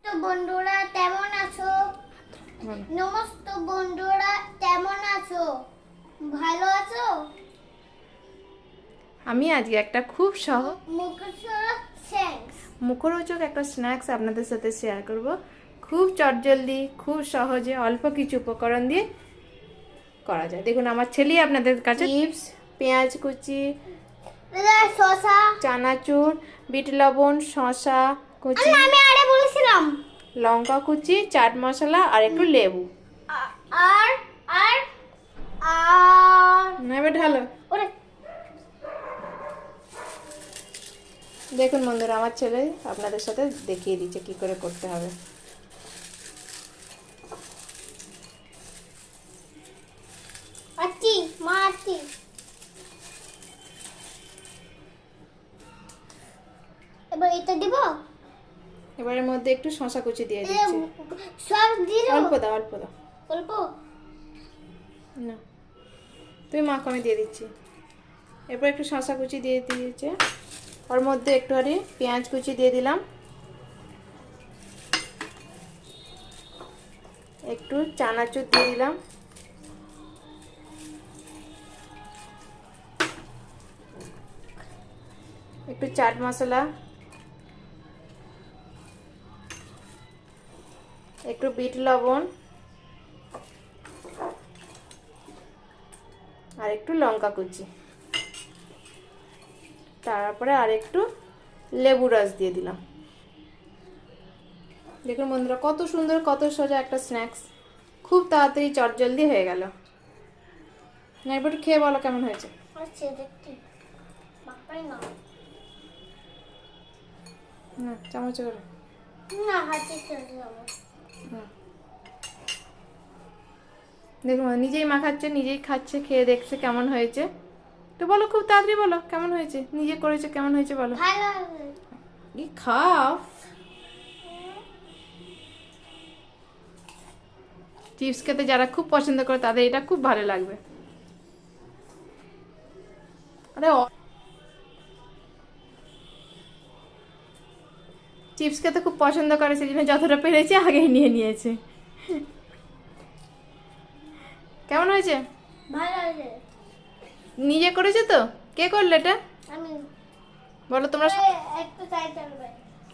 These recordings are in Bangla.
তো বন্ধুরা কেমন আছো? নমস্তে বন্ধুরা কেমন আছো? ভালো আছো? আমি আজকে একটা খুব মুখরোচক একটা স্ন্যাক্স আপনাদের সাথে শেয়ার করব। খুব চটজলদি, খুব সহজে, অল্প কিছু উপকরণ দিয়ে করা যায়। দেখুন, আমার ছেলে আপনাদের কাছে চিপস, পেঁয়াজ কুচি, শসা, চানাচুর, বিট লবণ, শসা কুচি, আমি আরে বলেছিলাম, লঙ্কা কুচি, চাট মশলা আর একটু লেবু। আর আর আর এবার ঢালো। ওরে দেখুন বন্ধুরা, আমার ছেলে আপনাদের সাথে দেখিয়ে দিচ্ছে কি করে করতে হবে। আচ্ছি মা আচ্ছি। এবার এটা দিব। এবারের মধ্যে একটু শসা কুচি দিয়ে দিচ্ছি। সব দিয়ে অল্প দাও, অল্প দাও। অল্প না, তুমি মাখো, আমি দিয়ে দিচ্ছি। এরপর একটু শসা কুচি দিয়ে দিয়েছে। ওর মধ্যে একটু আরে পেঁয়াজ কুচি দিয়ে দিলাম, একটু চানাচুর দিয়ে দিলাম, একটু চাট মশলা, একটু বিট লবণ আর একটু লঙ্কা কুচি, তারপরে আর একটু লেবু রস দিয়ে দিলাম। দেখুন বন্ধুরা, কত সুন্দর, কত সোজা একটা স্ন্যাক্স, খুব তাড়াতাড়ি চটজলদি হয়ে গেল। না, এবার একটু খেয়ে বলো কেমন হয়েছে। আচ্ছা দেখছি বাপাই না না, চামচে করে। না হাতে চলে যাবো। দেখুন, নিজেই মাখাচ্ছে, নিজেই খাচ্ছে, খেয়ে দেখছে কেমন হয়েছে। তো বলো, খুব তাড়াতাড়ি বলো কেমন হয়েছে, নিজে করেছে কেমন হয়েছে বলো। ভালো খাও। চিপস খেতে যারা খুব পছন্দ করে তাদের এটা খুব ভালো লাগবে। আরে চিপস খেতে খুব পছন্দ করে, সেই জন্য যতটা পেরেছে আগেই নিয়ে নিয়েছে। কেমন হয়েছে? ভালো হয়েছে। নিজে করেছে তো? কে করলে এটা? আমি বলো তোমরা একটু চাই চলবে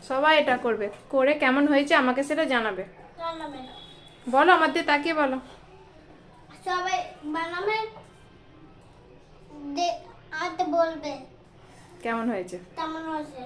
সবাই এটা করবে, করে কেমন হয়েছে আমাকে সেটা জানাবে। চলবে বলো, আমার দিয়ে তাকিয়ে বলো। সবাই বানাবে আমাকে বলবে কেমন হয়েছে। কেমন হয়েছে।